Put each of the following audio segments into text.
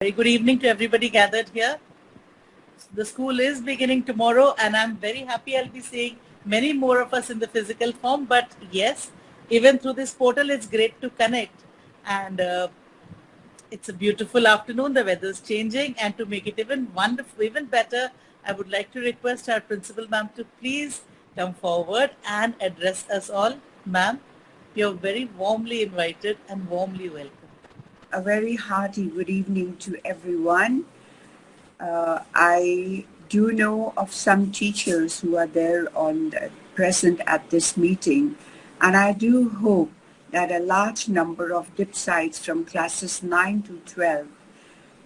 Very good evening to everybody gathered here. The school is beginning tomorrow, and I'm very happy I'll be seeing many more of us in the physical form. But yes, even through this portal, it's great to connect. And it's a beautiful afternoon. The weather's changing, and to make it even wonderful, even better, I would like to request our principal, ma'am, to please come forward and address us all. Ma'am, you're very warmly invited and warmly welcome. A very hearty good evening to everyone. I do know of some teachers who are present at this meeting, and I do hope that a large number of dipsites from classes 9 to 12,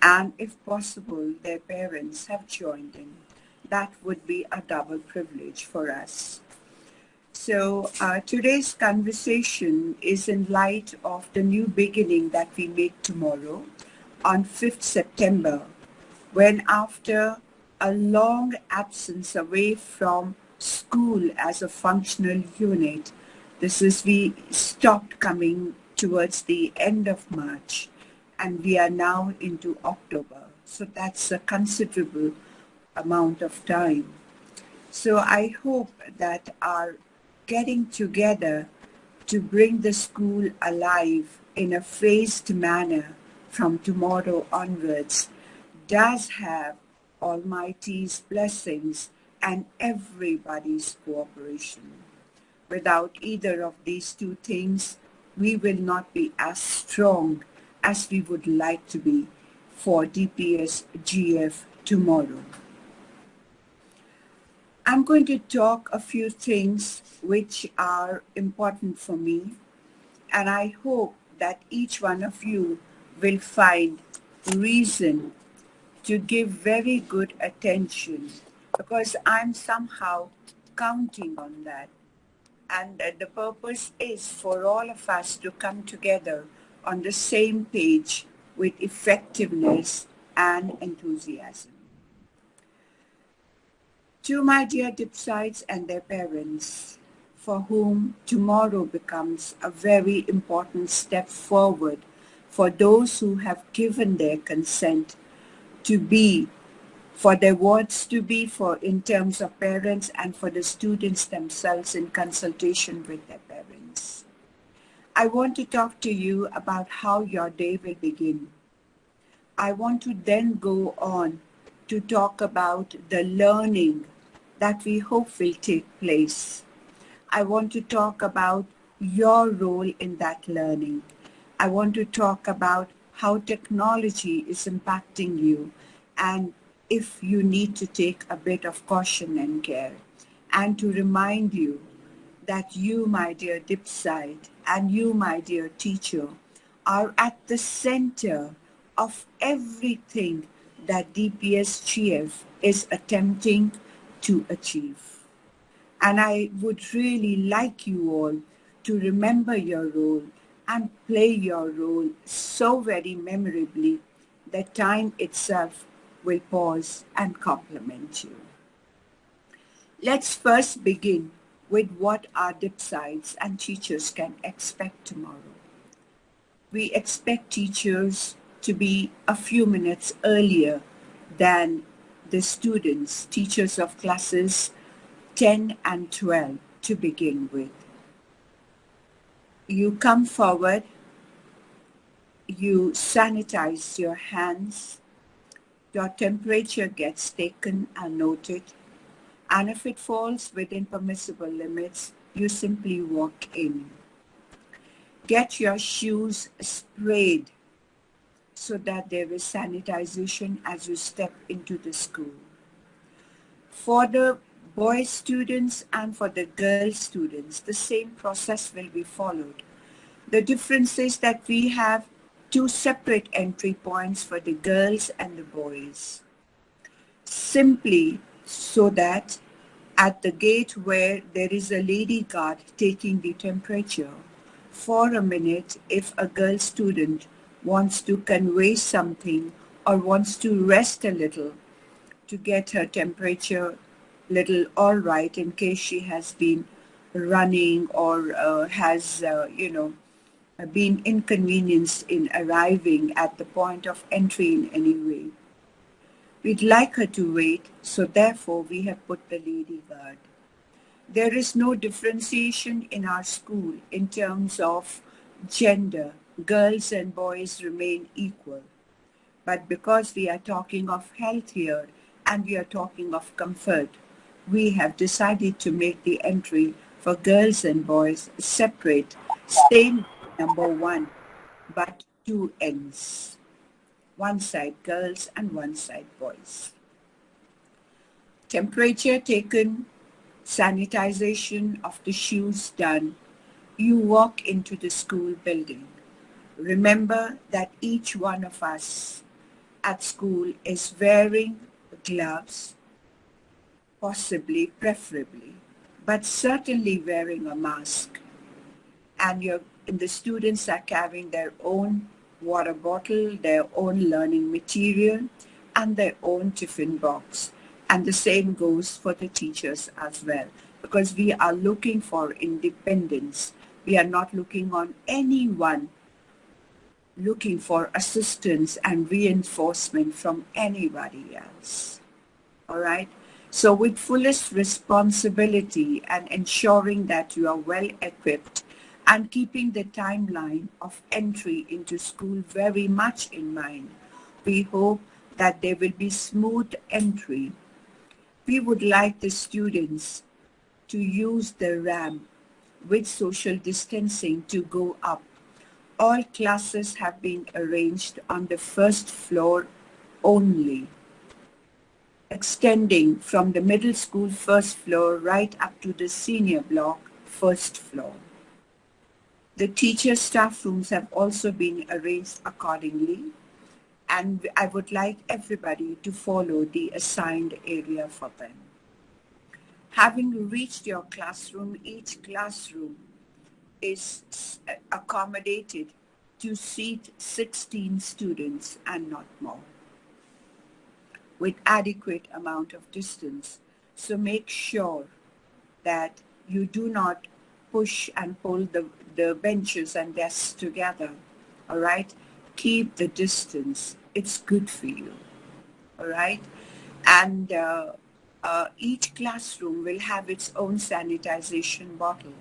and if possible, their parents have joined in. That would be a double privilege for us. So today's conversation is in light of the new beginning that we make tomorrow on 5th September, when after a long absence away from school as a functional unit, we stopped coming towards the end of March, and we are now into October. So that's a considerable amount of time. So I hope that our getting together to bring the school alive in a phased manner from tomorrow onwards does have Almighty's blessings and everybody's cooperation. Without either of these two things, we will not be as strong as we would like to be for DPS GF tomorrow. I'm going to talk a few things which are important for me, and I hope that each one of you will find reason to give very good attention, because I'm somehow counting on that. And the purpose is for all of us to come together on the same page with effectiveness and enthusiasm. To my dear dipsites and their parents, for whom tomorrow becomes a very important step forward for those who have given their consent to be, for their words to be for in terms of parents, and for the students themselves in consultation with their parents. I want to talk to you about how your day will begin. I want to then go on to talk about the learning that we hope will take place. I want to talk about your role in that learning. I want to talk about how technology is impacting you, and if you need to take a bit of caution and care, and to remind you that you, my dear dipsite, and you, my dear teacher, are at the center of everything that DPSGF is attempting to achieve. And I would really like you all to remember your role and play your role so very memorably that time itself will pause and compliment you. Let's first begin with what our dipsites and teachers can expect tomorrow. We expect teachers to be a few minutes earlier than the students, teachers of classes 10 and 12 to begin with. You come forward, you sanitize your hands, your temperature gets taken and noted, and if it falls within permissible limits, you simply walk in. Get your shoes sprayed so that there is sanitization as you step into the school. For the boy students and for the girl students, the same process will be followed. The difference is that we have two separate entry points for the girls and the boys, simply so that at the gate where there is a lady guard taking the temperature, for a minute, if a girl student wants to convey something or wants to rest a little to get her temperature little all right in case she has been running or has been inconvenienced in arriving at the point of entry in any way. We'd like her to wait, so therefore we have put the lady guard. There is no differentiation in our school in terms of gender. Girls and boys remain equal. But because we are talking of health here and we are talking of comfort, we have decided to make the entry for girls and boys separate, same number one, but two ends. One side girls and one side boys. Temperature taken, sanitization of the shoes done. You walk into the school building. Remember that each one of us at school is wearing gloves, possibly, preferably, but certainly wearing a mask. And the students are carrying their own water bottle, their own learning material, and their own tiffin box. And the same goes for the teachers as well, because we are looking for independence. We are not looking on anyone looking for assistance and reinforcement from anybody else. All right? So with fullest responsibility and ensuring that you are well equipped and keeping the timeline of entry into school very much in mind, we hope that there will be smooth entry. We would like the students to use the ramp with social distancing to go up. All classes have been arranged on the first floor only, extending from the middle school first floor right up to the senior block first floor. The teacher staff rooms have also been arranged accordingly, and I would like everybody to follow the assigned area for them. Having reached your classroom, each classroom is accommodated to seat 16 students and not more, with adequate amount of distance. So make sure that you do not push and pull the benches and desks together, all right? Keep the distance. It's good for you, all right? And each classroom will have its own sanitization bottle.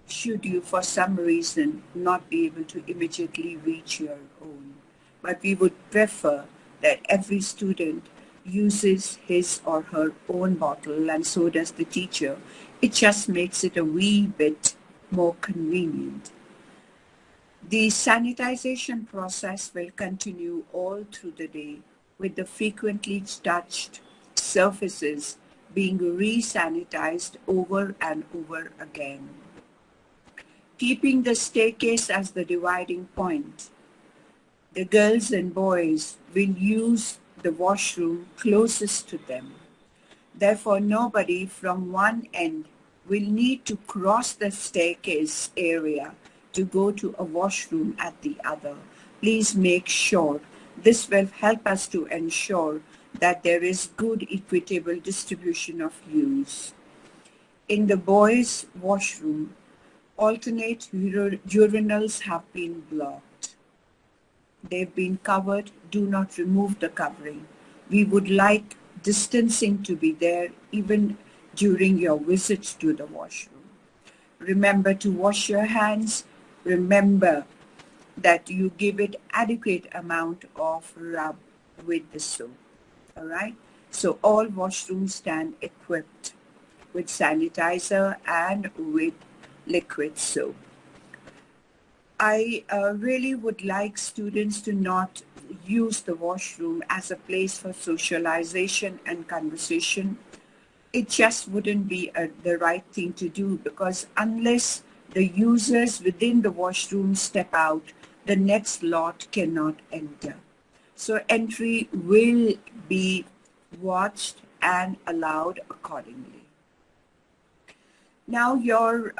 Should you, for some reason, not be able to immediately reach your own. But we would prefer that every student uses his or her own bottle, and so does the teacher. It just makes it a wee bit more convenient. The sanitization process will continue all through the day, with the frequently touched surfaces being re-sanitized over and over again. Keeping the staircase as the dividing point, the girls and boys will use the washroom closest to them. Therefore, nobody from one end will need to cross the staircase area to go to a washroom at the other. Please make sure. This will help us to ensure that there is good equitable distribution of use. In the boys' washroom, alternate urinals have been blocked. They've been covered. Do not remove the covering. We would like distancing to be there even during your visits to the washroom. Remember to wash your hands. Remember that you give it adequate amount of rub with the soap. All right? So all washrooms stand equipped with sanitizer and with liquid soap. I really would like students to not use the washroom as a place for socialization and conversation. It just wouldn't be the right thing to do, because unless the users within the washroom step out, the next lot cannot enter. So entry will be watched and allowed accordingly. Now your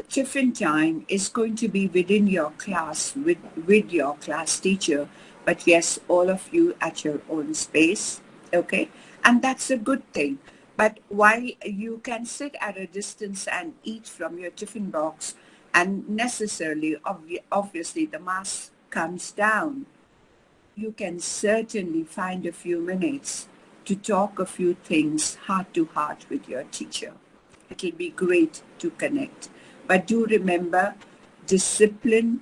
tiffin time is going to be within your class with your class teacher, but yes, all of you at your own space, okay? And that's a good thing. But while you can sit at a distance and eat from your tiffin box, and necessarily, obviously, the mask comes down, you can certainly find a few minutes to talk a few things heart to heart with your teacher. It'll be great to connect. But do remember, discipline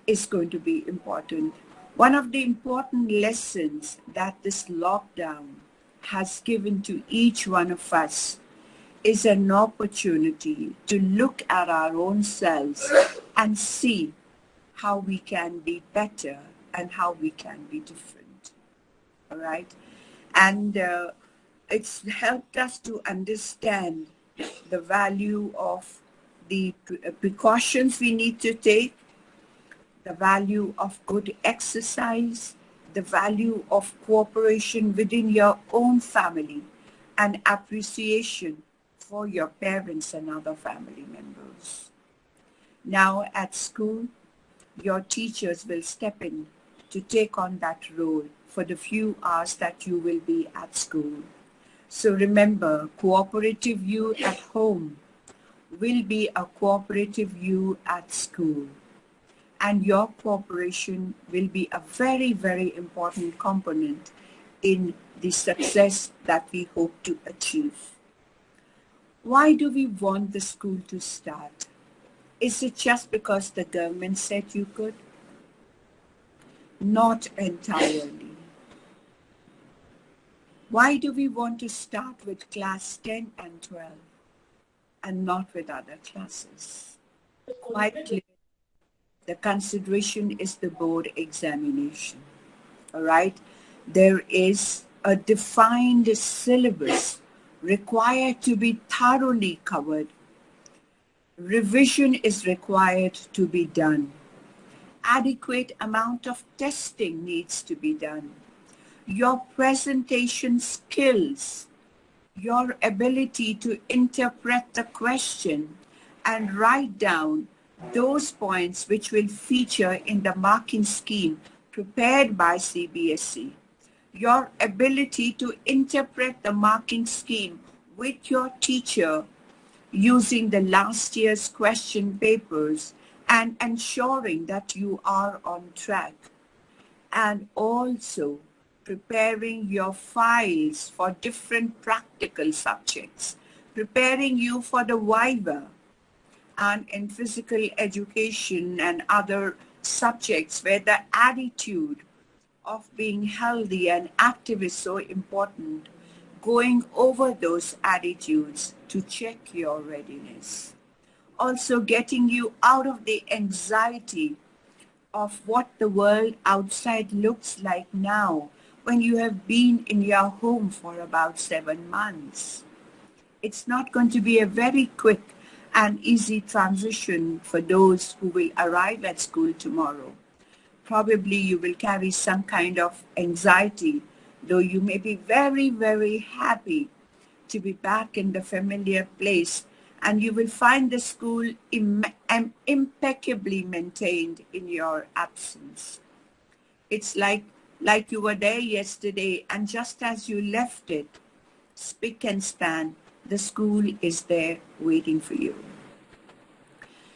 is going to be important. One of the important lessons that this lockdown has given to each one of us is an opportunity to look at our own selves and see how we can be better and how we can be different. All right? And it's helped us to understand the value of the precautions we need to take, the value of good exercise, the value of cooperation within your own family, and appreciation for your parents and other family members. Now at school, your teachers will step in to take on that role for the few hours that you will be at school. So remember, cooperative you at home will be a cooperative you at school. And your cooperation will be a very, very important component in the success that we hope to achieve. Why do we want the school to start? Is it just because the government said you could? Not entirely. Why do we want to start with class 10 and 12 and not with other classes? Quite clear. The consideration is the board examination. All right? There is a defined syllabus required to be thoroughly covered. Revision is required to be done. Adequate amount of testing needs to be done. Your presentation skills, your ability to interpret the question and write down those points which will feature in the marking scheme prepared by CBSE, your ability to interpret the marking scheme with your teacher using the last year's question papers and ensuring that you are on track, and also preparing your files for different practical subjects, preparing you for the viva, and in physical education and other subjects where the attitude of being healthy and active is so important, going over those attitudes to check your readiness. Also getting you out of the anxiety of what the world outside looks like now when you have been in your home for about 7 months. It's not going to be a very quick and easy transition for those who will arrive at school tomorrow. Probably you will carry some kind of anxiety, though you may be very, very happy to be back in the familiar place, and you will find the school impeccably maintained in your absence. It's like you were there yesterday, and just as you left it, spick and span, the school is there waiting for you.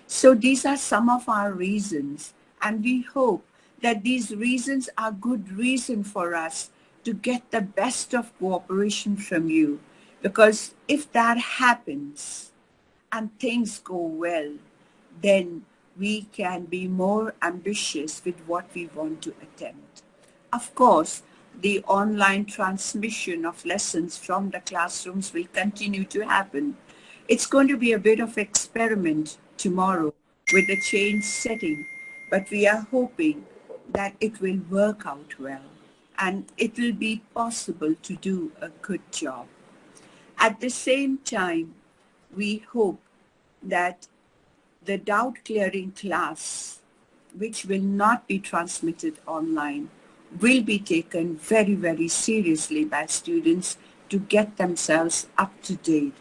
So these are some of our reasons, and we hope that these reasons are good reason for us to get the best of cooperation from you. Because if that happens and things go well, then we can be more ambitious with what we want to attempt. Of course, the online transmission of lessons from the classrooms will continue to happen. It's going to be a bit of experiment tomorrow with the change setting, but we are hoping that it will work out well and it will be possible to do a good job. At the same time, we hope that the doubt clearing class, which will not be transmitted online, will be taken very, very seriously by students to get themselves up to date.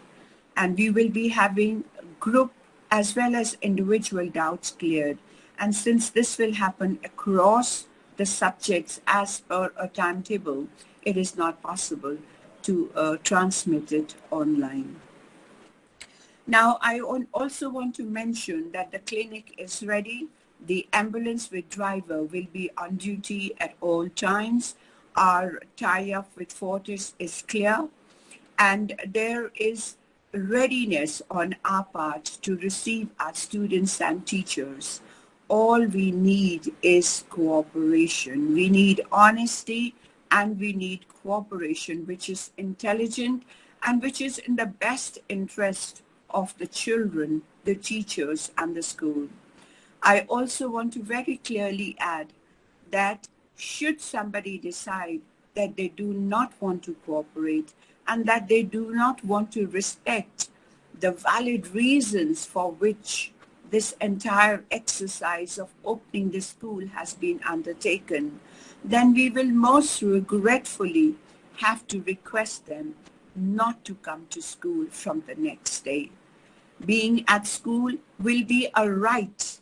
And we will be having group as well as individual doubts cleared. And since this will happen across the subjects as per a timetable, it is not possible to transmit it online. Now, I also want to mention that the clinic is ready. The ambulance with driver will be on duty at all times. Our tie-up with Fortis is clear, and there is readiness on our part to receive our students and teachers. All we need is cooperation. We need honesty and we need cooperation, which is intelligent and which is in the best interest of the children, the teachers, and the school. I also want to very clearly add that should somebody decide that they do not want to cooperate and that they do not want to respect the valid reasons for which this entire exercise of opening the school has been undertaken, then we will most regretfully have to request them not to come to school from the next day. Being at school will be a right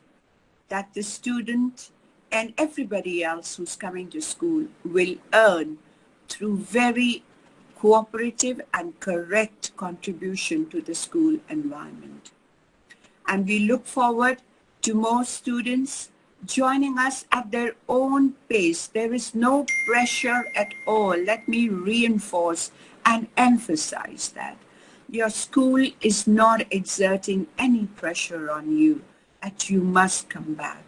that the student and everybody else who's coming to school will earn through very cooperative and correct contribution to the school environment. And we look forward to more students joining us at their own pace. There is no pressure at all. Let me reinforce and emphasize that. Your school is not exerting any pressure on you that you must come back.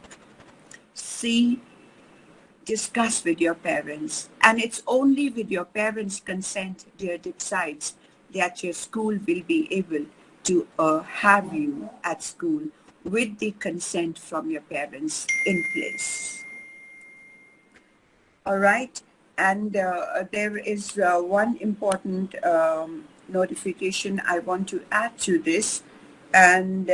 See, discuss with your parents. And it's only with your parents' consent, dear Dipsites, that your school will be able to have you at school with the consent from your parents in place. All right. And there is one important notification I want to add to this. And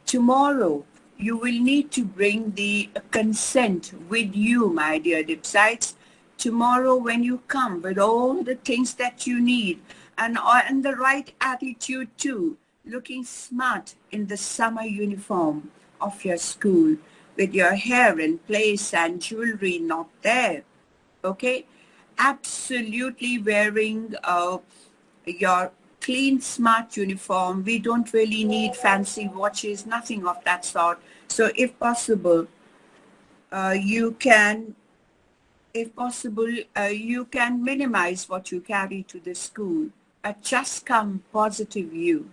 tomorrow, you will need to bring the consent with you, my dear Dipsites. Tomorrow when you come with all the things that you need and the right attitude too, looking smart in the summer uniform of your school with your hair in place and jewelry not there, okay? Absolutely wearing your clean, smart uniform. We don't really need fancy watches, nothing of that sort. So if possible, you can minimize what you carry to the school, but just come positive you,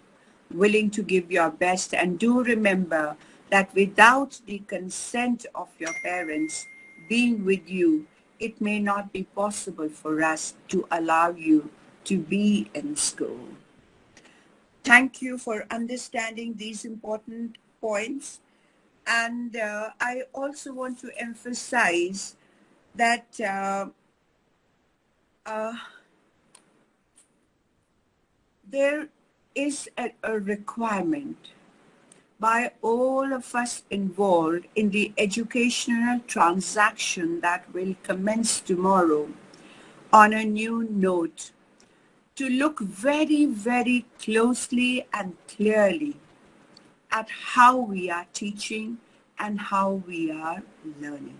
willing to give your best. And do remember that without the consent of your parents being with you, it may not be possible for us to allow you to be in school. Thank you for understanding these important points. And I also want to emphasize that there is a requirement by all of us involved in the educational transaction that will commence tomorrow on a new note, to look very, very closely and clearly at how we are teaching and how we are learning.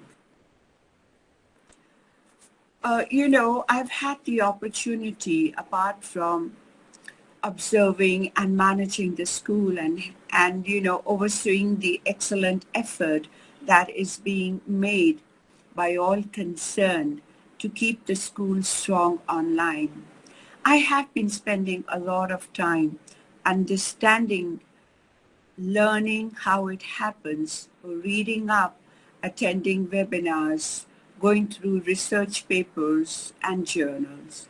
I've had the opportunity, apart from observing and managing the school and overseeing the excellent effort that is being made by all concerned to keep the school strong online. I have been spending a lot of time understanding, learning how it happens, reading up, attending webinars, going through research papers and journals.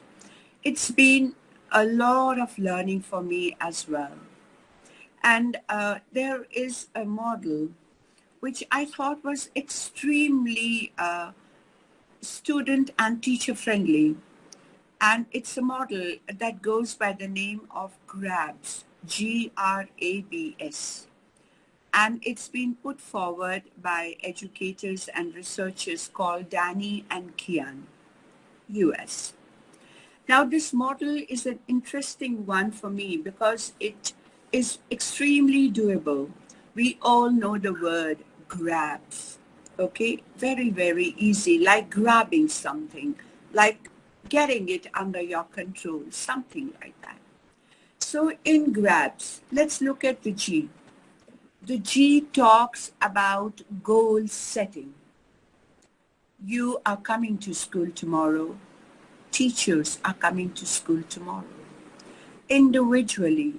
It's been a lot of learning for me as well. And there is a model which I thought was extremely student and teacher friendly. And it's a model that goes by the name of GRABS, GRABS. And it's been put forward by educators and researchers called Danny and Kian, US. Now, this model is an interesting one for me because it is extremely doable. We all know the word grabs, okay? Very, very easy, like grabbing something, like getting it under your control, something like that. So in grabs, let's look at the G. The G talks about goal setting. You are coming to school tomorrow. Teachers are coming to school tomorrow. Individually,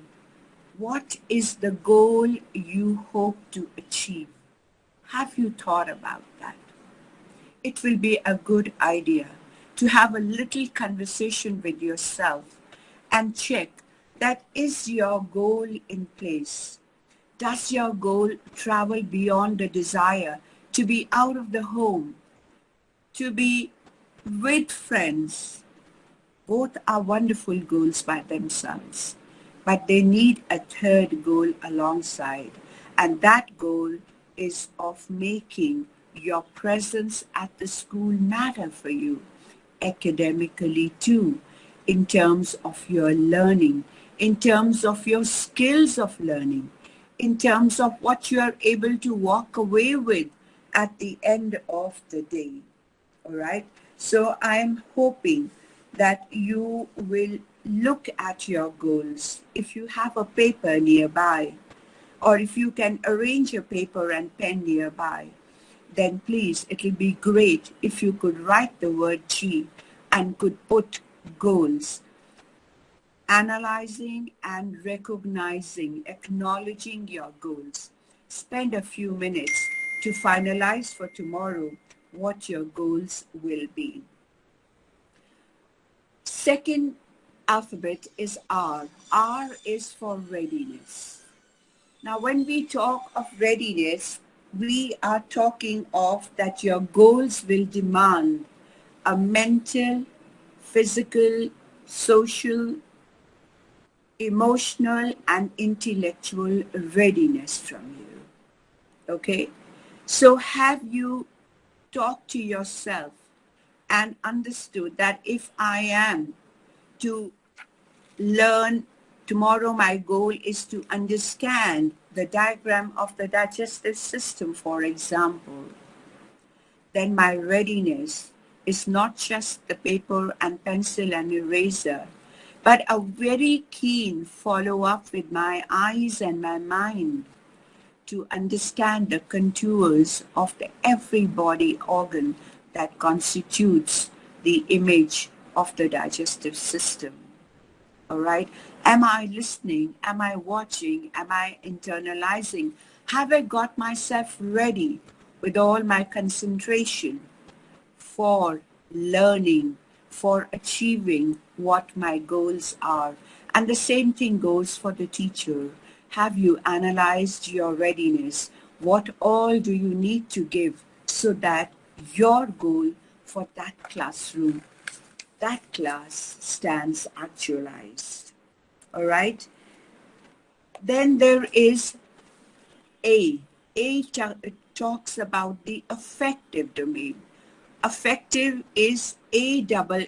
what is the goal you hope to achieve? Have you thought about that? It will be a good idea to have a little conversation with yourself and check that is your goal in place. Does your goal travel beyond the desire to be out of the home, to be with friends? Both are wonderful goals by themselves, but they need a third goal alongside, and that goal is of making your presence at the school matter for you, academically too, in terms of your learning, in terms of your skills of learning, in terms of what you are able to walk away with at the end of the day. All right. So I'm hoping that you will look at your goals. If you have a paper nearby, or if you can arrange a paper and pen nearby, then please, it will be great if you could write the word G and could put goals. Analyzing and recognizing, acknowledging your goals. Spend a few minutes to finalize for tomorrow what your goals will be. Second alphabet is R. R is for readiness. Now, when we talk of readiness, we are talking of that your goals will demand a mental, physical, social, emotional, and intellectual readiness from you. Okay? So have you talked to yourself and understood that if I am to learn tomorrow, my goal is to understand the diagram of the digestive system, for example, then my readiness is not just the paper and pencil and eraser, but a very keen follow-up with my eyes and my mind to understand the contours of every body organ that constitutes the image of the digestive system. All right? Am I listening? Am I watching? Am I internalizing? Have I got myself ready with all my concentration for learning, for achieving what my goals are? And the same thing goes for the teacher. Have you analyzed your readiness? What all do you need to give so that your goal for that classroom, that class stands actualized? All right? Then there is A. A talks about the affective domain. Affective is AFFECTIVE.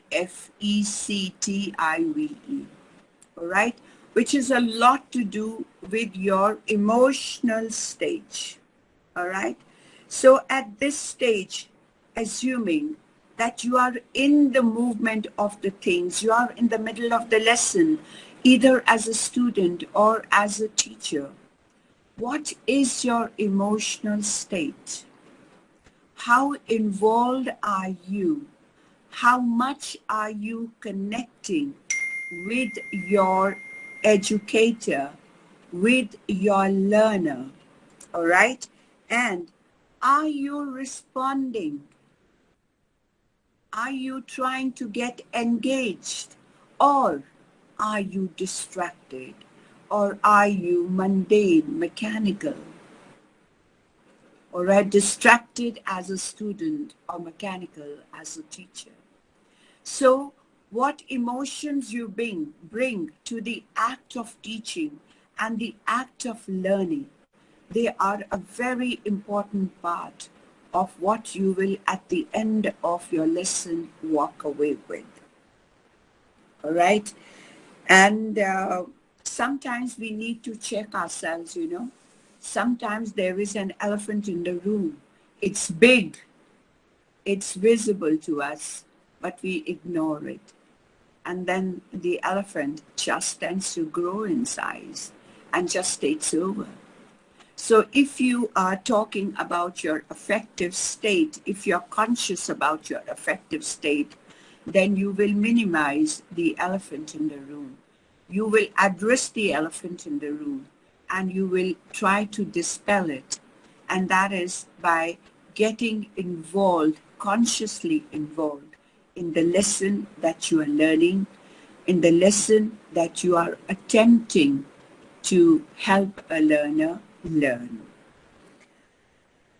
All right? Which is a lot to do with your emotional stage. All right? So at this stage, assuming that you are in the movement of the things, you are in the middle of the lesson, either as a student or as a teacher, what is your emotional state? How involved are you? How much are you connecting with your educator, with your learner? All right? And are you responding? Are you trying to get engaged? Or are you distracted? Or are you mundane, mechanical? Or distracted as a student or mechanical as a teacher? So what emotions you bring to the act of teaching and the act of learning, they are a very important part of what you will at the end of your lesson walk away with. All right? And sometimes we need to check ourselves, you know. Sometimes there is an elephant in the room. It's big. It's visible to us, but we ignore it. and then the elephant just tends to grow in size and just takes over. So if you are talking about your affective state, if you're conscious about your affective state, then you will minimize the elephant in the room. You will address the elephant in the room and you will try to dispel it. And that is by getting involved, consciously involved in the lesson that you are learning, in the lesson that you are attempting to help a learner learn.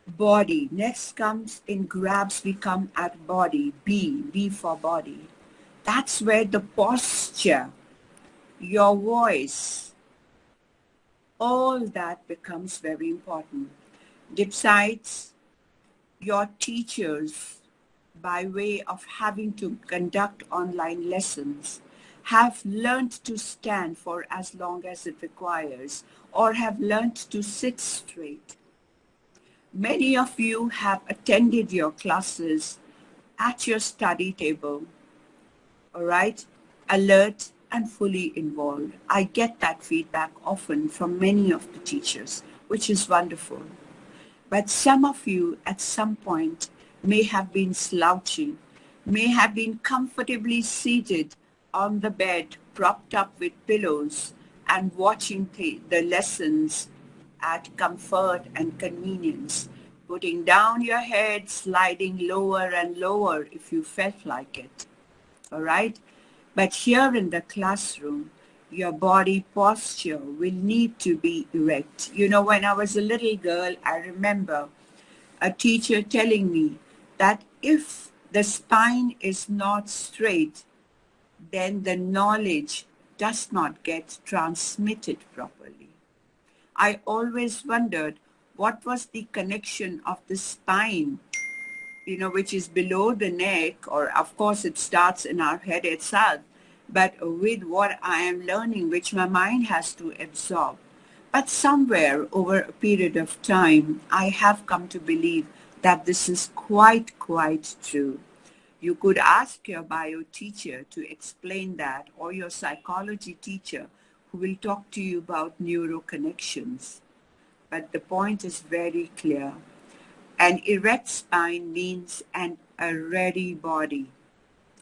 Body. Next comes in grabs, we come at body. B for body. That's where the posture, your voice, all that becomes very important. Besides, your teachers, by way of having to conduct online lessons, have learned to stand for as long as it requires, or have learned to sit straight. Many of you have attended your classes at your study table, all right, alert and fully involved. I get that feedback often from many of the teachers, which is wonderful. But some of you at some point may have been slouching, may have been comfortably seated on the bed, propped up with pillows, and watching the lessons at comfort and convenience, putting down your head, sliding lower and lower if you felt like it. All right? But here in the classroom, your body posture will need to be erect. You know, when I was a little girl, I remember a teacher telling me that if the spine is not straight, then the knowledge does not get transmitted properly. I always wondered what was the connection of the spine, you know, which is below the neck, or of course it starts in our head itself, but with what I am learning, which my mind has to absorb. But somewhere over a period of time, I have come to believe that this is quite true. You could ask your bio teacher to explain that, or your psychology teacher who will talk to you about neuroconnections. But the point is very clear. An erect spine means a ready body,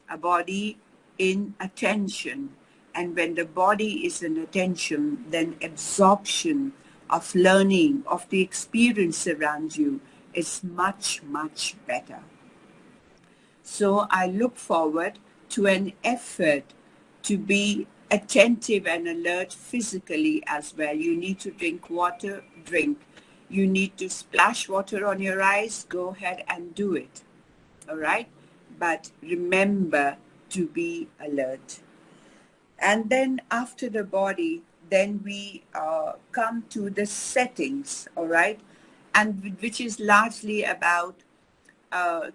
a body in attention. And when the body is in attention, then absorption of learning, of the experience around you is much better. So I look forward to an effort to be attentive and alert physically as well. You need to drink water, drink. You need to splash water on your eyes, go ahead and do it. All right? But remember to be alert. And then after the body, then we come to the settings, all right? And which is largely about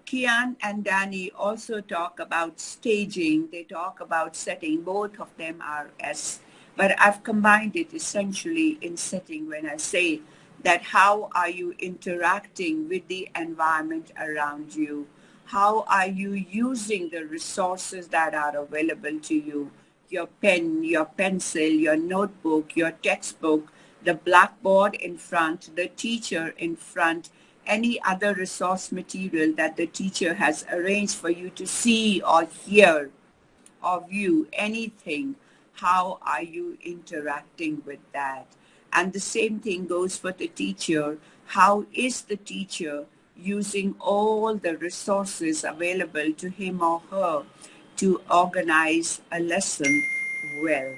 Kian and Danny also talk about staging. They talk about setting. Both of them are S. But I've combined it essentially in setting when I say that how are you interacting with the environment around you? How are you using the resources that are available to you? Your pen, your pencil, your notebook, your textbook, the blackboard in front, the teacher in front, any other resource material that the teacher has arranged for you to see or hear or view, anything. How are you interacting with that? And the same thing goes for the teacher. How is the teacher using all the resources available to him or her to organize a lesson well?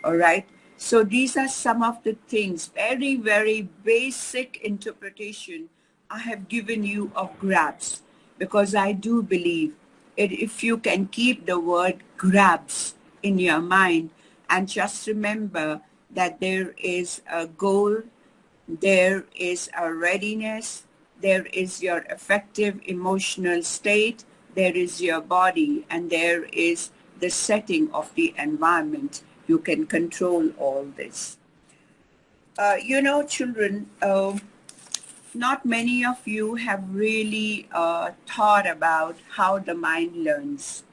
All right. So these are some of the things, very basic interpretation I have given you of grabs, because I do believe it, if you can keep the word grabs in your mind and just remember that there is a goal, there is a readiness, there is your affective emotional state, there is your body, and there is the setting of the environment. You can control all this. You know, children, not many of you have really thought about how the mind learns.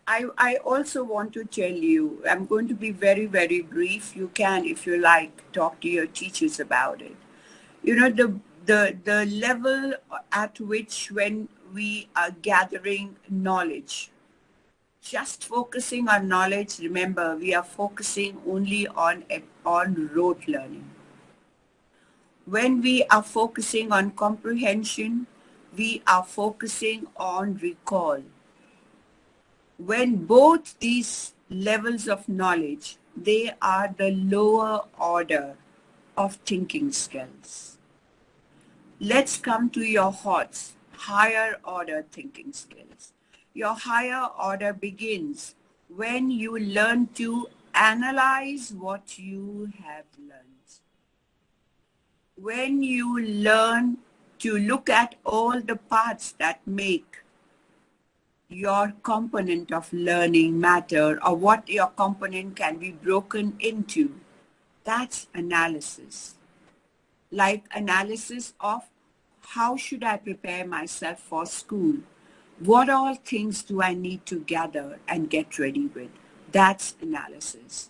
I also want to tell you, I'm going to be very, very brief. You can, if you like, talk to your teachers about it. You know, the level at which when we are gathering knowledge, just focusing on knowledge, remember, we are focusing only on rote learning. When we are focusing on comprehension, we are focusing on recall. When both these levels of knowledge, they are the lower order of thinking skills. Let's come to your HOTS, higher order thinking skills. Your higher order begins when you learn to analyze what you have learned. When you learn to look at all the parts that make your component of learning matter, or what your component can be broken into, that's analysis. Like analysis of how should I prepare myself for school? What all things do I need to gather and get ready with? That's analysis.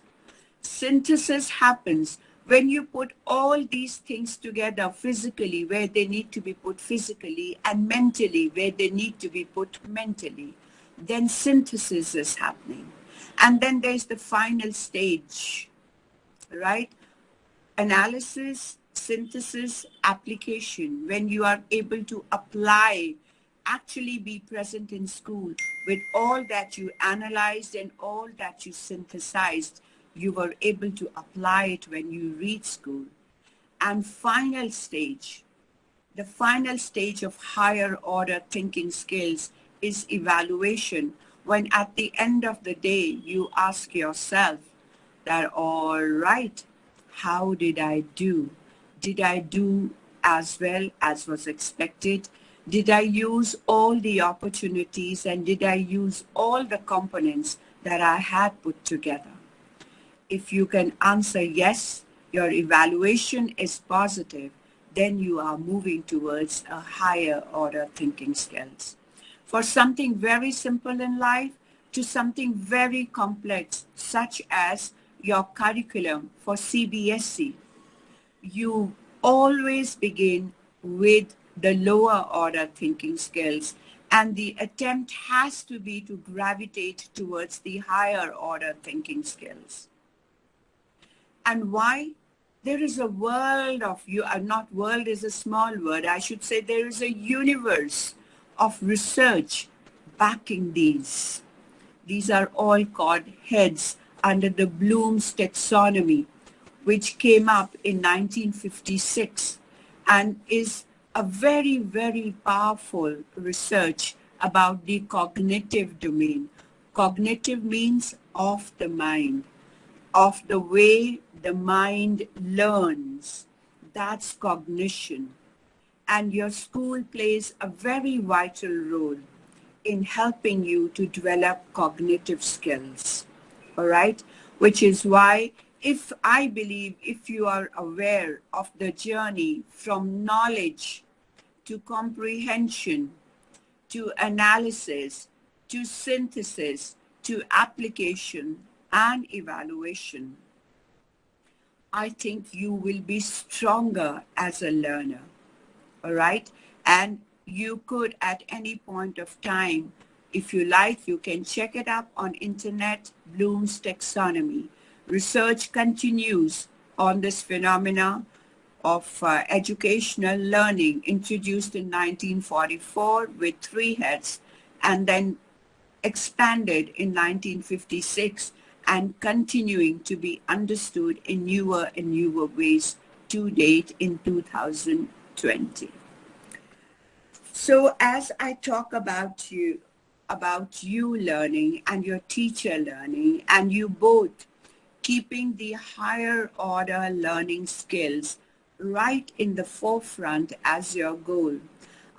Synthesis happens when you put all these things together physically where they need to be put physically, and mentally where they need to be put mentally. Then synthesis is happening. And then there's the final stage, right? Analysis, synthesis, application, when you are able to apply, actually be present in school with all that you analyzed and all that you synthesized, you were able to apply it when you read school. And the final stage of higher order thinking skills is evaluation, when at the end of the day you ask yourself that, all right, how did I do? Did I do as well as was expected? Did I use all the opportunities, and did I use all the components that I had put together? If you can answer yes, your evaluation is positive, then you are moving towards a higher order thinking skills. For something very simple in life to something very complex, such as your curriculum for CBSE, you always begin with the lower order thinking skills, and the attempt has to be to gravitate towards the higher order thinking skills. And why? There is a world of you, not world is a small word, I should say there is a universe of research backing these. These are all called heads under the Bloom's taxonomy, which came up in 1956 and is a very, very powerful research about the cognitive domain. Cognitive means of the mind, of the way the mind learns. That's cognition. And your school plays a very vital role in helping you to develop cognitive skills. All right? Which is why if you are aware of the journey from knowledge to comprehension, to analysis, to synthesis, to application and evaluation, I think you will be stronger as a learner. All right? And you could at any point of time, if you like, you can check it up on internet, Bloom's taxonomy. Research continues on this phenomena of educational learning, introduced in 1944 with 3 heads, and then expanded in 1956, and continuing to be understood in newer and newer ways to date in 2020. So as I talk about you learning and your teacher learning, and you both keeping the higher order learning skills right in the forefront as your goal,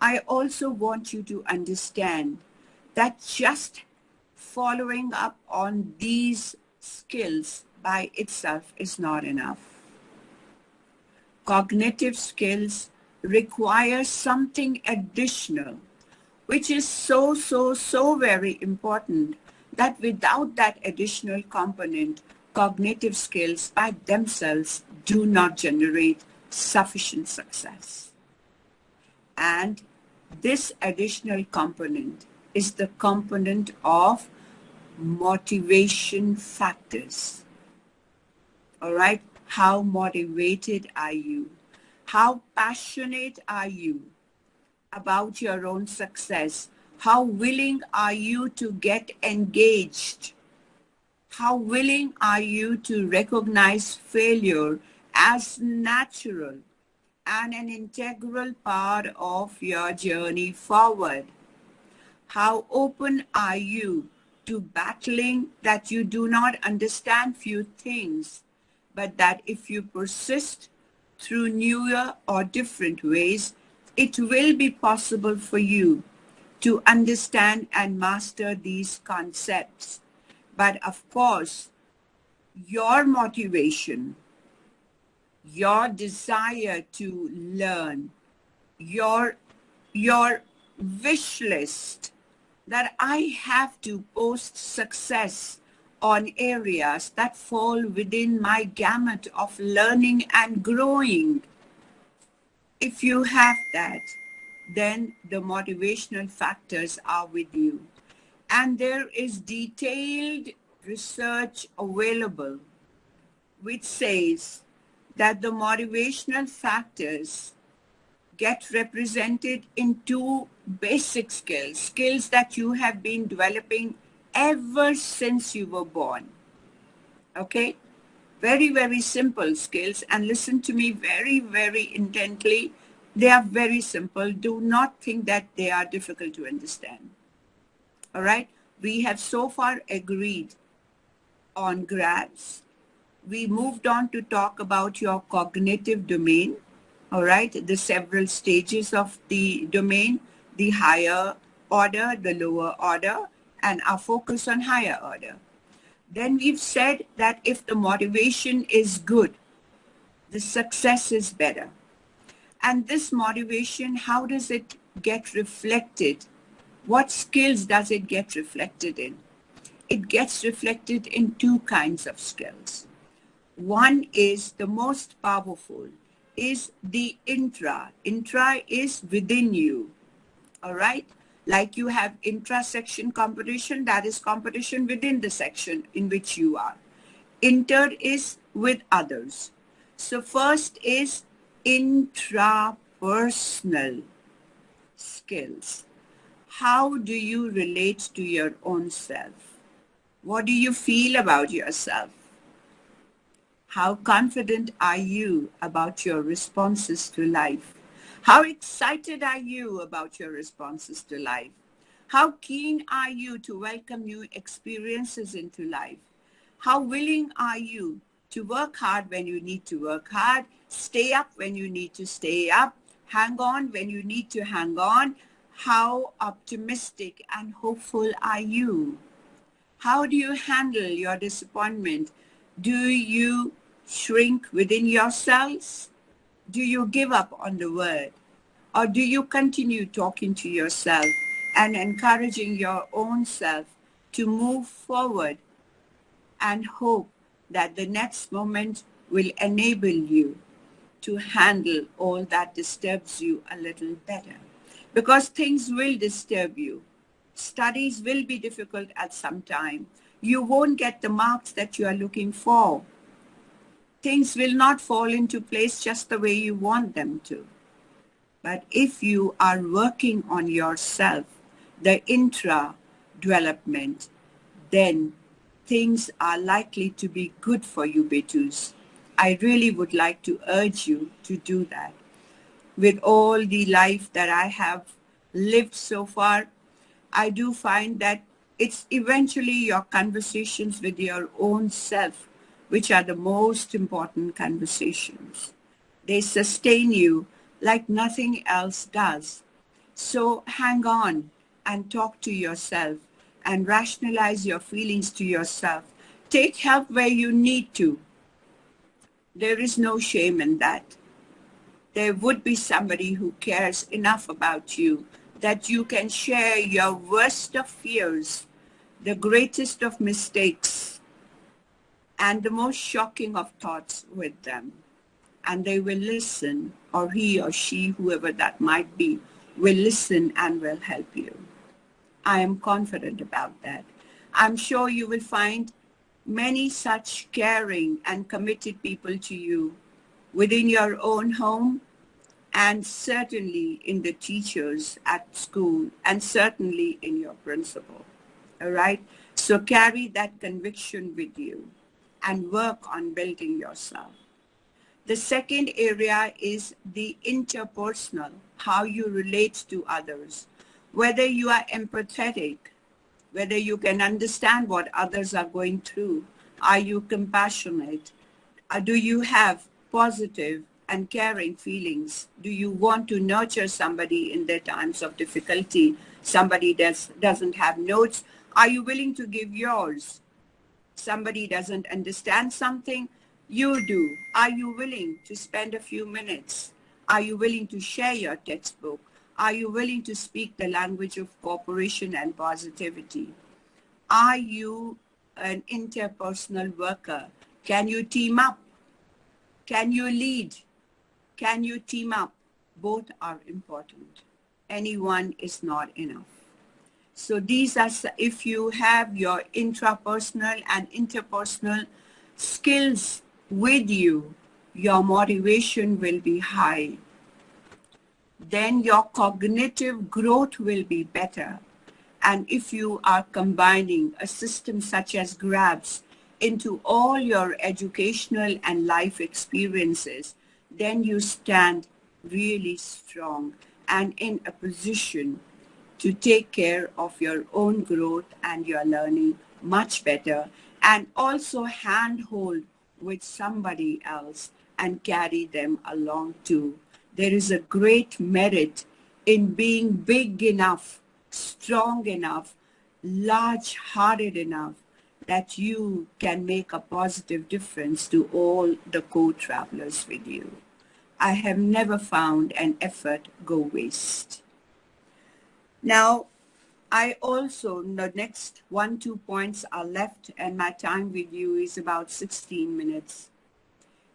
I also want you to understand that just following up on these skills by itself is not enough. Cognitive skills require something additional, which is so very important, that without that additional component, cognitive skills by themselves do not generate sufficient success. And this additional component is the component of motivation factors. All right? How motivated are you? How passionate are you about your own success? How willing are you to get engaged? How willing are you to recognize failure as natural and an integral part of your journey forward? How open are you to battling that you do not understand few things, but that if you persist through newer or different ways, it will be possible for you to understand and master these concepts. But of course, your motivation, your desire to learn, your wish list that I have to post success on areas that fall within my gamut of learning and growing. If you have that, then the motivational factors are with you. And there is detailed research available which says that the motivational factors get represented in two basic skills, skills that you have been developing ever since you were born. Okay? Very, very simple skills. And listen to me very, very intently. They are very simple. Do not think that they are difficult to understand. All right? We have so far agreed on grads. We moved on to talk about your cognitive domain. All right, the several stages of the domain, the higher order, the lower order, and our focus on higher order. Then we've said that if the motivation is good, the success is better. And this motivation, how does it get reflected? What skills does it get reflected in? It gets reflected in two kinds of skills. One is the most powerful, is the intra. Intra is within you, all right? Like you have intra-section competition, that is competition within the section in which you are. Inter is with others. So first is intrapersonal skills. How do you relate to your own self? What do you feel about yourself? How confident are you about your responses to life? How excited are you about your responses to life? How keen are you to welcome new experiences into life? How willing are you to work hard when you need to work hard, stay up when you need to stay up, hang on when you need to hang on? How optimistic and hopeful are you? How do you handle your disappointment? Do you shrink within yourselves? Do you give up on the word? Or do you continue talking to yourself and encouraging your own self to move forward and hope that the next moment will enable you to handle all that disturbs you a little better? Because things will disturb you. Studies will be difficult at some time. You won't get the marks that you are looking for. Things will not fall into place just the way you want them to. But if you are working on yourself, the intra-development, then things are likely to be good for you, Betus. I really would like to urge you to do that. With all the life that I have lived so far, I do find that it's eventually your conversations with your own self which are the most important conversations. They sustain you like nothing else does. So hang on and talk to yourself and rationalize your feelings to yourself. Take help where you need to. There is no shame in that. There would be somebody who cares enough about you that you can share your worst of fears the greatest of mistakes and the most shocking of thoughts with them. And they will listen, or he or she, whoever that might be, will listen and will help you. I am confident about that. I'm sure you will find many such caring and committed people to you within your own home, and certainly in the teachers at school, and certainly in your principal. All right? So carry that conviction with you and work on building yourself. The second area is the interpersonal, how you relate to others. Whether you are empathetic, whether you can understand what others are going through. Are you compassionate? Do you have positive and caring feelings? Do you want to nurture somebody in their times of difficulty? Somebody doesn't have notes. Are you willing to give yours? Somebody doesn't understand something, you do. Are you willing to spend a few minutes? Are you willing to share your textbook? Are you willing to speak the language of cooperation and positivity? Are you an interpersonal worker? Can you team up? Can you lead? Can you team up? Both are important. Any one is not enough. So these are, if you have your intrapersonal and interpersonal skills with you, your motivation will be high. Then your cognitive growth will be better. And if you are combining a system such as GRABS into all your educational and life experiences, then you stand really strong and in a position to take care of your own growth and your learning much better, and also handhold with somebody else and carry them along too. There is a great merit in being big enough, strong enough, large-hearted enough that you can make a positive difference to all the co-travelers with you. I have never found an effort go waste. Now, I also, the next 1-2 points are left, and my time with you is about 16 minutes.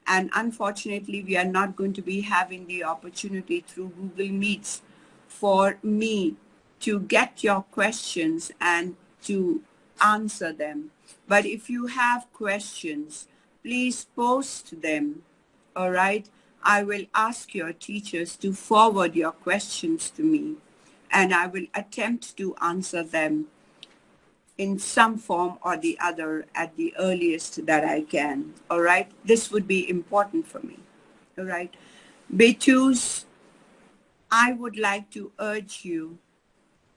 And unfortunately, we are not going to be having the opportunity through Google Meets for me to get your questions and to answer them. But if you have questions, please post them, all right? I will ask your teachers to forward your questions to me, and I will attempt to answer them in some form or the other at the earliest that I can, all right? This would be important for me, all right? Betus, I would like to urge you,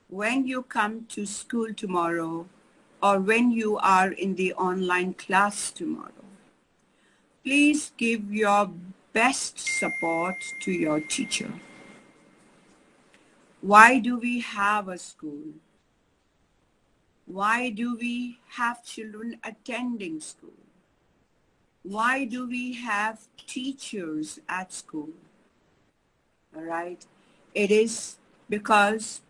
when you come to school tomorrow or when you are in the online class tomorrow, please give your best support to your teacher. Why do we have a school? Why do we have children attending school? Why do we have teachers at school? All right. It is because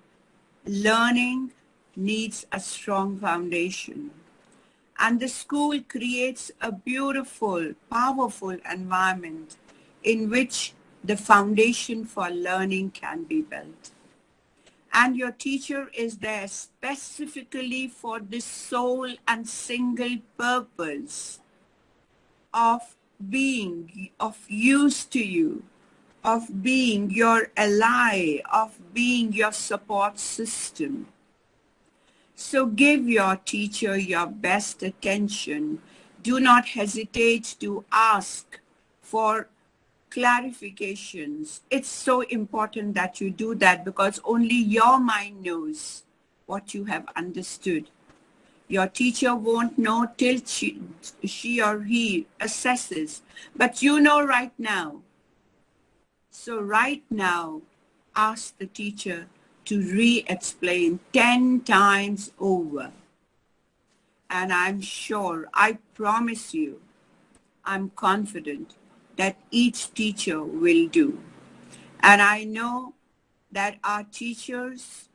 learning needs a strong foundation. And the school creates a beautiful, powerful environment in which the foundation for learning can be built. And your teacher is there specifically for the sole and single purpose of being of use to you, of being your ally, of being your support system. So give your teacher your best attention. Do not hesitate to ask for clarifications. It's so important that you do that, because only your mind knows what you have understood. Your teacher won't know till she or he assesses, but you know right now. So right now, ask the teacher to re-explain 10 times over. And I'm sure, I promise you, I'm confident that each teacher will do. And I know that our teachers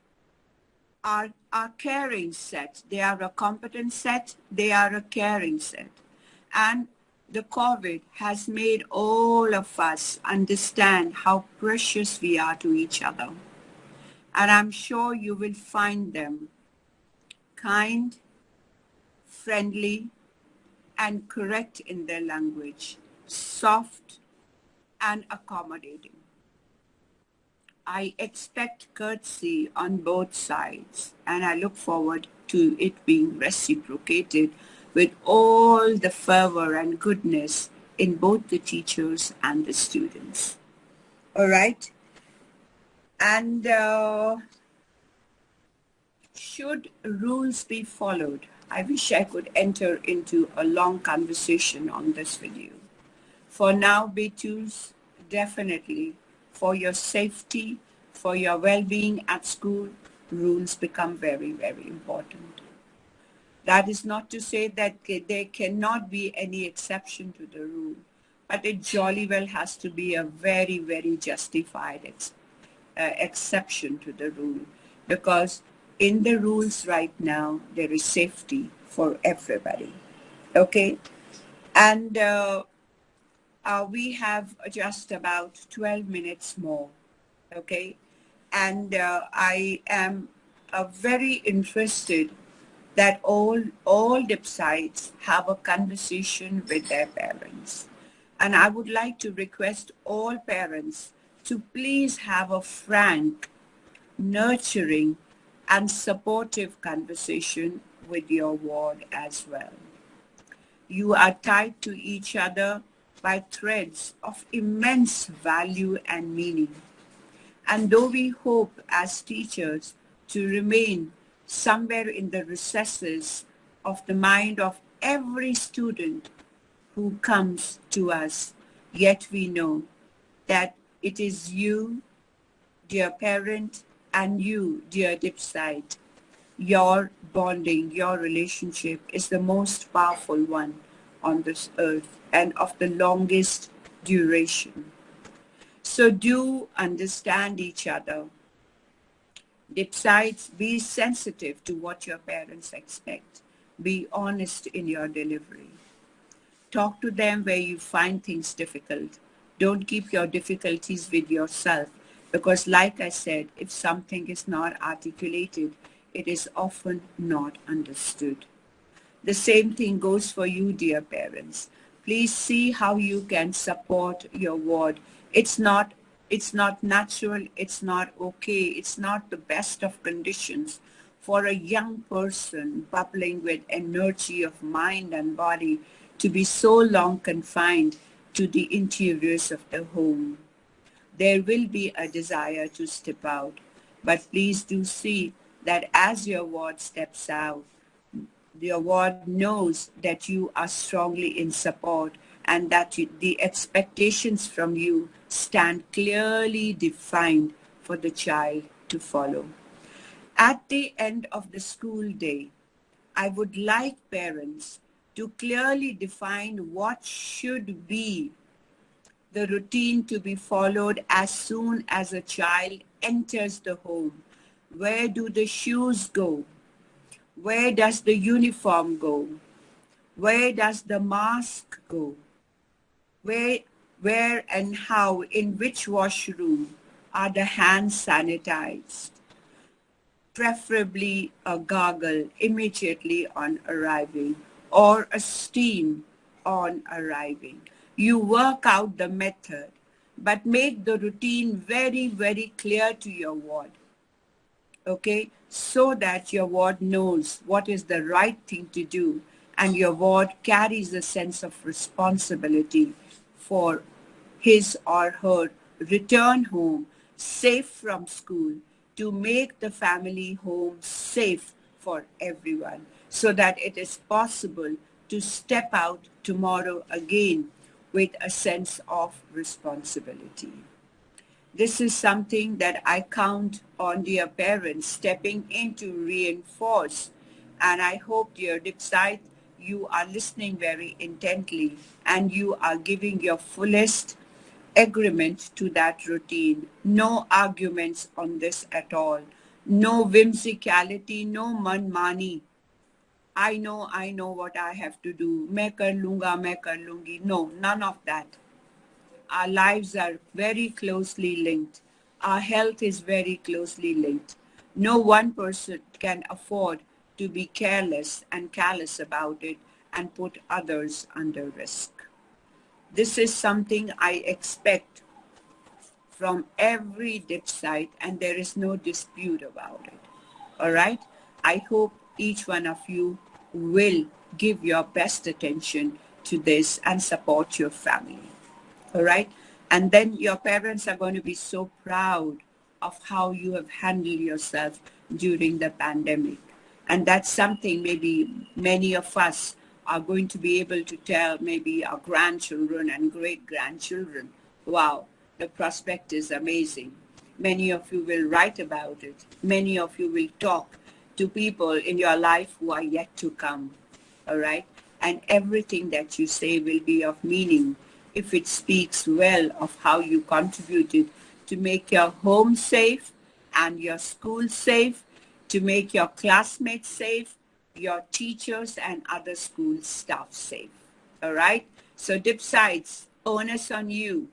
are caring set. They are a competent set. They are a caring set. And the COVID has made all of us understand how precious we are to each other. And I'm sure you will find them kind, friendly, and correct in their language, soft and accommodating. I expect courtesy on both sides, and I look forward to it being reciprocated with all the fervor and goodness in both the teachers and the students. All right? And should rules be followed? I wish I could enter into a long conversation on this with you. For now, B2s, definitely, for your safety, for your well-being at school, rules become very, very important. That is not to say that there cannot be any exception to the rule, but it jolly well has to be a very, very justified exception to the rule, because in the rules right now, there is safety for everybody. Okay? And we have just about 12 minutes more, okay? And I am very interested that all dipsites have a conversation with their parents. And I would like to request all parents to please have a frank, nurturing, and supportive conversation with your ward as well. You are tied to each other by threads of immense value and meaning. And though we hope as teachers to remain somewhere in the recesses of the mind of every student who comes to us, yet we know that it is you, dear parent, and you, dear dipsite, your bonding, your relationship is the most powerful one on this earth and of the longest duration. So do understand each other. Besides, be sensitive to what your parents expect. Be honest in your delivery. Talk to them where you find things difficult. Don't keep your difficulties with yourself, because like I said, if something is not articulated, it is often not understood. The same thing goes for you, dear parents. Please see how you can support your ward. It's not natural, it's not okay, it's not the best of conditions for a young person bubbling with energy of mind and body to be so long confined to the interiors of the home. There will be a desire to step out, but please do see that as your ward steps out, the award knows that you are strongly in support and that the expectations from you stand clearly defined for the child to follow. At the end of the school day, I would like parents to clearly define what should be the routine to be followed as soon as a child enters the home. Where do the shoes go? Where does the uniform go? Where does the mask go? Where and how, in which washroom are the hands sanitized? Preferably a gargle immediately on arriving or a steam on arriving. You work out the method, but make the routine very, very clear to your ward. Okay, so that your ward knows what is the right thing to do, and your ward carries a sense of responsibility for his or her return home safe from school, to make the family home safe for everyone, so that it is possible to step out tomorrow again with a sense of responsibility. This is something that I count on dear parents stepping in to reinforce. And I hope, dear Dipsite, you are listening very intently and you are giving your fullest agreement to that routine. No arguments on this at all. No whimsicality, no manmani. I know what I have to do. Main kar lunga, main kar lungi. No, none of that. Our lives are very closely linked. Our health is very closely linked. No one person can afford to be careless and callous about it and put others under risk. This is something I expect from every dip site, and there is no dispute about it. All right? I hope each one of you will give your best attention to this and support your family. All right? And then your parents are going to be so proud of how you have handled yourself during the pandemic. And that's something maybe many of us are going to be able to tell maybe our grandchildren and great grandchildren. Wow, the prospect is amazing. Many of you will write about it. Many of you will talk to people in your life who are yet to come. All right? And everything that you say will be of meaning if it speaks well of how you contributed to make your home safe and your school safe, to make your classmates safe, your teachers and other school staff safe. All right? So Dipsides, onus on you.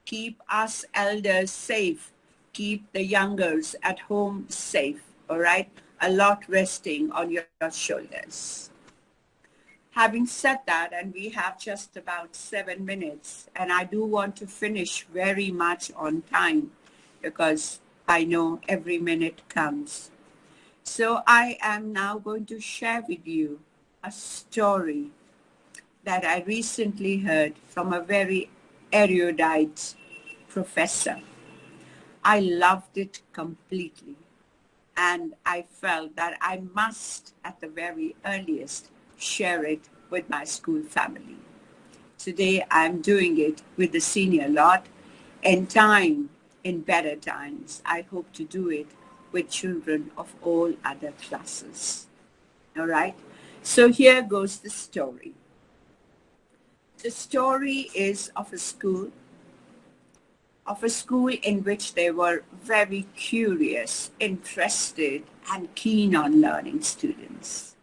Keep us elders safe. Keep the youngers at home safe. All right? A lot resting on your shoulders. Having said that, and we have just about 7 minutes, and I do want to finish very much on time because I know every minute counts. So I am now going to share with you a story that I recently heard from a very erudite professor. I loved it completely, and I felt that I must, at the very earliest, share it with my school family. Today, I'm doing it with the senior lot. In time, in better times, I hope to do it with children of all other classes. All right? So here goes the story. The story is of a school in which they were very curious, interested, and keen on learning students.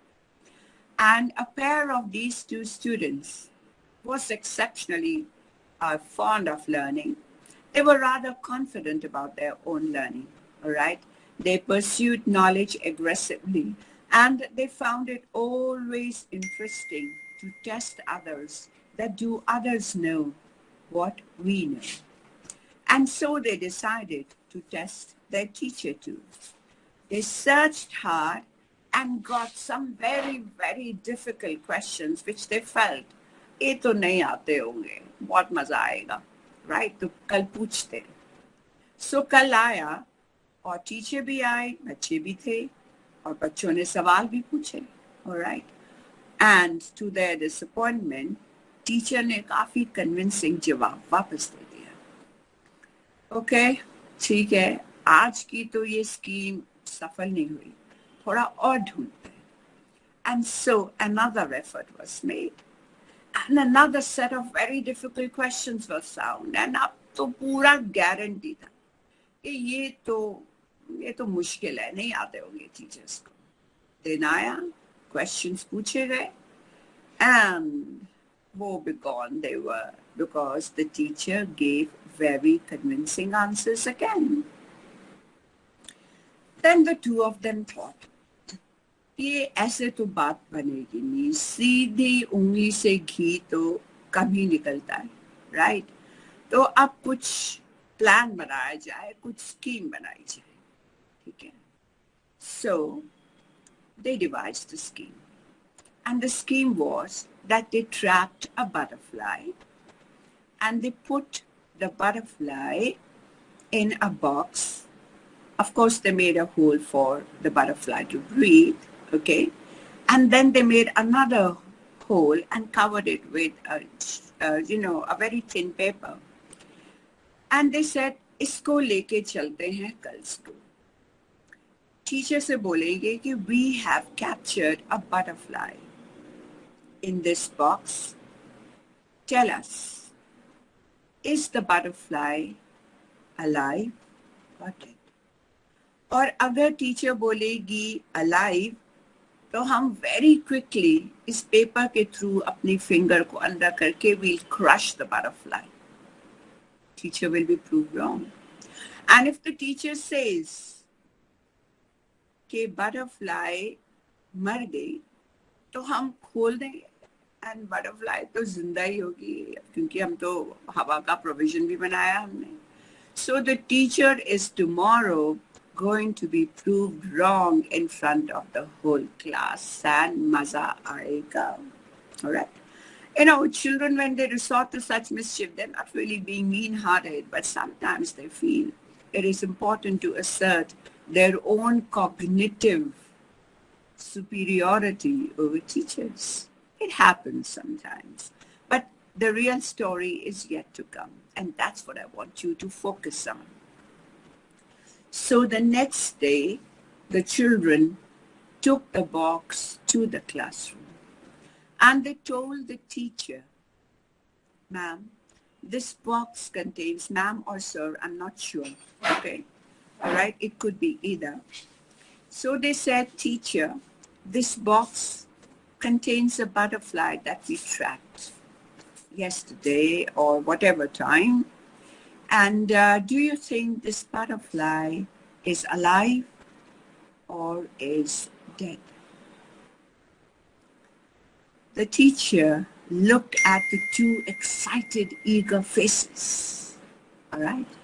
And a pair of these two students was exceptionally fond of learning. They were rather confident about their own learning, all right? They pursued knowledge aggressively, and they found it always interesting to test others, that do others know what we know. And so they decided to test their teacher too. They searched hard and got some very, very difficult questions which they felt, ये तो नहीं आते होंगे, बहुत मजा आएगा, right? तो कल पूछते. So कल आया और टीचर भी आए, बच्चे भी थे और बच्चों ने सवाल भी पूछे, all right? And to their disappointment, teacher ने काफी convincing जवाब वापस दे दिया. Okay, ठीक है, आज की तो ये स्कीम सफल नहीं हुई, थोड़ा और ढूंढते हैं. And so another effort was made. And another set of very difficult questions were found. And अब तो पूरा गारंटी था कि ये तो मुश्किल है, नहीं आते होंगे टीचर्स को. दिन आया, questions पूछे गए, and woe begone they were, because the teacher gave very convincing answers again. Then the two of them thought, ये ऐसे तो बात बनेगी नहीं, सीधी उंगली से घी तो कम ही निकलता है, राइट? तो अब कुछ प्लान बनाया जाए, कुछ स्कीम बनाई जाए, ठीक है? So they devised a scheme, and the scheme was that they trapped a butterfly and they put the butterfly in a box. Of course, they made a hole for the butterfly to breathe, okay? And then they made another hole and covered it with, a very thin paper. And they said, इसको लेके चलते हैं कल school. Teacher से बोलेंगे कि we have captured a butterfly in this box. Tell us, is the butterfly alive or dead? और अगर टीचर बोलेगी alive, तो हम very quickly इस पेपर के थ्रू अपनी फिंगर को अंदर करके we'll crush the butterfly. Teacher will be proved wrong. And if the teacher says कि butterfly मर गई, तो हम खोल देंगे and butterfly तो जिंदा ही होगी, क्योंकि हम तो हवा का provision भी बनाया हमने. So the teacher is tomorrow going to be proved wrong in front of the whole class and maza aega. All right. You know, children, when they resort to such mischief, they're not really being mean-hearted, but sometimes they feel it is important to assert their own cognitive superiority over teachers. It happens sometimes, but the real story is yet to come, and that's what I want you to focus on. So the next day, the children took the box to the classroom, and they told the teacher, "Ma'am, this box contains," ma'am or sir, I'm not sure, okay? All right, it could be either. So they said, "Teacher, this box contains a butterfly that we tracked yesterday or whatever time. And do you think this butterfly is alive or is dead?" The teacher looked at the two excited, eager faces. All right.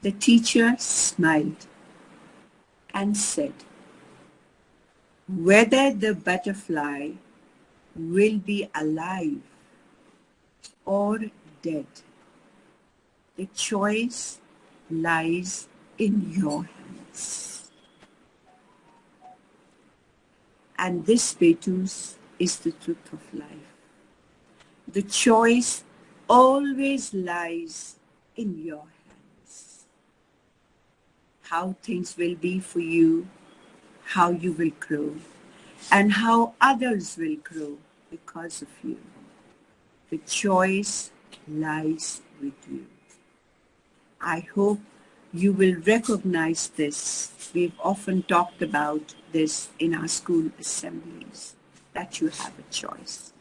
The teacher smiled and said, "Whether the butterfly will be alive or dead, the choice lies in your hands." And this, Betus, is the truth of life. The choice always lies in your hands. How things will be for you, how you will grow, and how others will grow because of you. The choice lies with you. I hope you will recognize this. We've often talked about this in our school assemblies, that you have a choice.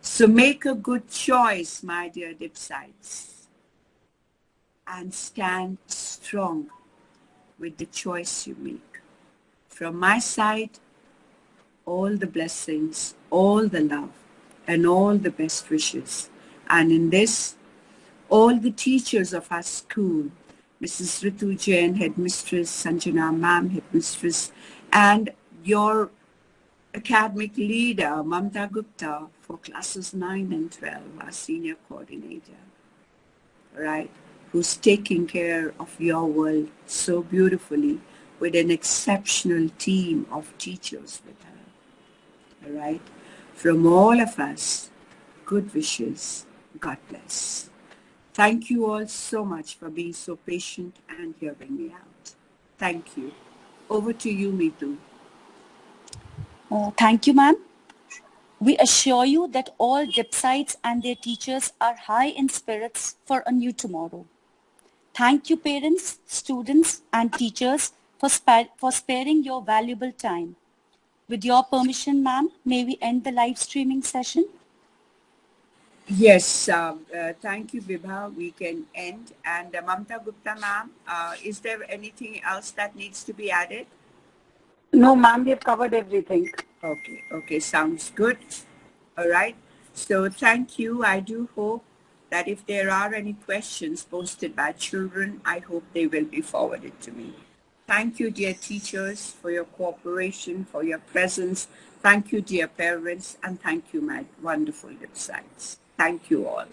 So make a good choice, my dear Dipsites, and stand strong with the choice you make. From my side, all the blessings, all the love, and all the best wishes. And in this, all the teachers of our school, Mrs. Ritu Jain, Headmistress, Sanjana Ma'am, Headmistress, and your academic leader, Mamta Gupta, for classes 9 and 12, our senior coordinator, right, who's taking care of your world so beautifully with an exceptional team of teachers with her, all right? From all of us, good wishes. God bless. Thank you all so much for being so patient and hearing me out. Thank you. Over to you, Mitu. Thank you, ma'am. We assure you that all Dipsites and their teachers are high in spirits for a new tomorrow. Thank you, parents, students, and teachers for sparing your valuable time. With your permission, ma'am, may we end the live streaming session? Yes, thank you, Vibha. We can end. And Mamta Gupta, ma'am, is there anything else that needs to be added? No, ma'am, we have covered everything. Okay, sounds good. All right. So thank you. I do hope that if there are any questions posted by children, I hope they will be forwarded to me. Thank you, dear teachers, for your cooperation, for your presence. Thank you, dear parents, and thank you, my wonderful Dipsites. Thank you all.